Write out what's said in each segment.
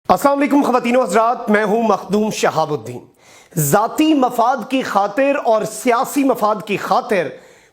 السلام علیکم خواتین و حضرات، میں ہوں مخدوم شہاب الدین۔ ذاتی مفاد کی خاطر اور سیاسی مفاد کی خاطر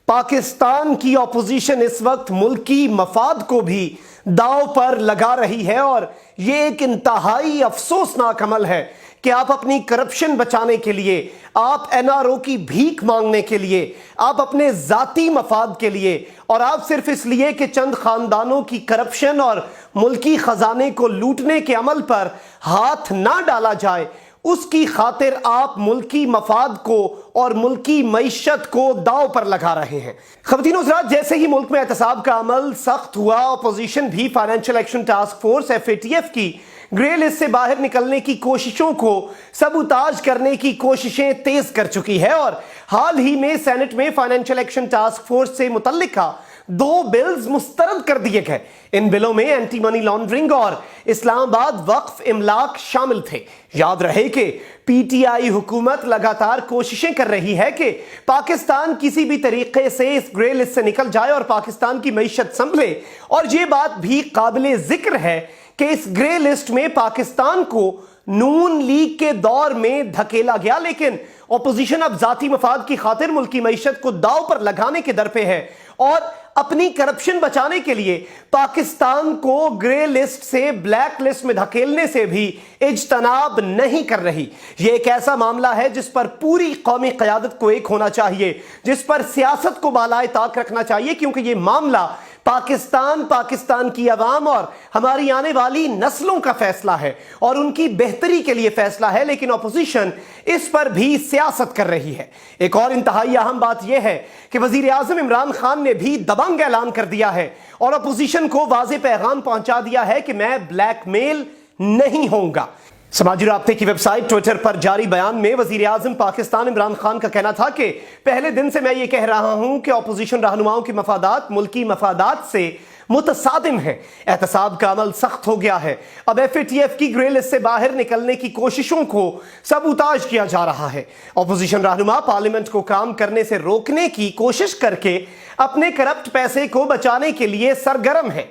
پاکستان کی اپوزیشن اس وقت ملکی مفاد کو بھی داؤ پر لگا رہی ہے، اور یہ ایک انتہائی افسوسناک عمل ہے کہ آپ اپنی کرپشن بچانے کے لیے، آپ این آر او کی بھیک مانگنے کے لیے، آپ اپنے ذاتی مفاد کے لیے، اور آپ صرف اس لیے کہ چند خاندانوں کی کرپشن اور ملکی خزانے کو لوٹنے کے عمل پر ہاتھ نہ ڈالا جائے، اس کی خاطر آپ ملکی مفاد کو اور ملکی معیشت کو داؤ پر لگا رہے ہیں۔ خواتین و حضرات، جیسے ہی ملک میں احتساب کا عمل سخت ہوا، اپوزیشن بھی financial action task force FATF کی گرے لسٹ سے باہر نکلنے کی کوششوں کو سبوتاژ کرنے کی کوششیں تیز کر چکی ہے، اور حال ہی میں سینٹ میں فائنینشل ایکشن ٹاسک فورس سے متعلقہ 2 بلز مسترد کر دیے گئے۔ ان بلوں میں اینٹی منی لانڈرنگ اور اسلام آباد وقف املاک شامل تھے۔ یاد رہے کہ PTI حکومت لگاتار کوششیں کر رہی ہے کہ پاکستان کسی بھی طریقے سے اس گرے لسٹ سے نکل جائے اور پاکستان کی معیشت سنبھلے، اور یہ بات بھی قابل ذکر ہے کہ اس گرے لسٹ میں پاکستان کو نون لیگ کے دور میں دھکیلا گیا، لیکن اپوزیشن اب ذاتی مفاد کی خاطر ملکی معیشت کو داؤ پر لگانے کے در پہ ہے، اور اپنی کرپشن بچانے کے لیے پاکستان کو گرے لسٹ سے بلیک لسٹ میں دھکیلنے سے بھی اجتناب نہیں کر رہی۔ یہ ایک ایسا معاملہ ہے جس پر پوری قومی قیادت کو ایک ہونا چاہیے، جس پر سیاست کو بالائے طاق رکھنا چاہیے، کیونکہ یہ معاملہ پاکستان کی عوام اور ہماری آنے والی نسلوں کا فیصلہ ہے، اور ان کی بہتری کے لیے فیصلہ ہے، لیکن اپوزیشن اس پر بھی سیاست کر رہی ہے۔ ایک اور انتہائی اہم بات یہ ہے کہ وزیر اعظم عمران خان نے بھی دبنگ اعلان کر دیا ہے اور اپوزیشن کو واضح پیغام پہنچا دیا ہے کہ میں بلیک میل نہیں ہوں گا۔ سماجی رابطے کی ویب سائٹ ٹویٹر پر جاری بیان میں وزیر اعظم پاکستان عمران خان کا کہنا تھا کہ پہلے دن سے میں یہ کہہ رہا ہوں کہ اپوزیشن رہنماؤں کے مفادات ملکی مفادات سے متصادم ہیں۔ احتساب کا عمل سخت ہو گیا ہے، اب FATF کی گرے لسٹ سے باہر نکلنے کی کوششوں کو سبوتاژ کیا جا رہا ہے۔ اپوزیشن رہنما پارلیمنٹ کو کام کرنے سے روکنے کی کوشش کر کے اپنے کرپٹ پیسے کو بچانے کے لیے سرگرم ہے۔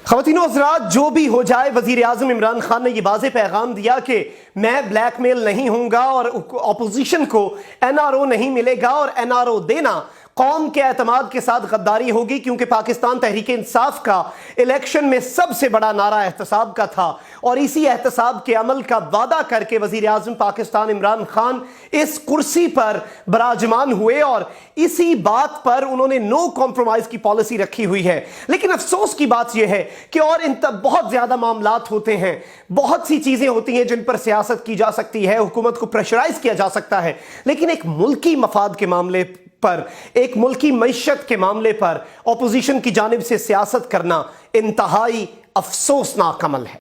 خواتین و حضرات، جو بھی ہو جائے، وزیر اعظم عمران خان نے یہ واضح پیغام دیا کہ میں بلیک میل نہیں ہوں گا، اور اپوزیشن کو NRO نہیں ملے گا، اور NRO دینا قوم کے اعتماد کے ساتھ غداری ہوگی، کیونکہ پاکستان تحریک انصاف کا الیکشن میں سب سے بڑا نعرہ احتساب کا تھا، اور اسی احتساب کے عمل کا وعدہ کر کے وزیر اعظم پاکستان عمران خان اس کرسی پر براجمان ہوئے، اور اسی بات پر انہوں نے نو کمپرومائز کی پالیسی رکھی ہوئی ہے۔ لیکن افسوس کی بات یہ ہے کہ اور بہت زیادہ معاملات ہوتے ہیں، بہت سی چیزیں ہوتی ہیں جن پر سیاست کی جا سکتی ہے، حکومت کو پریشرائز کیا جا سکتا ہے، لیکن ایک ملکی مفاد کے معاملے پر، ایک ملکی معیشت کے معاملے پر اپوزیشن کی جانب سے سیاست کرنا انتہائی افسوسناک عمل ہے۔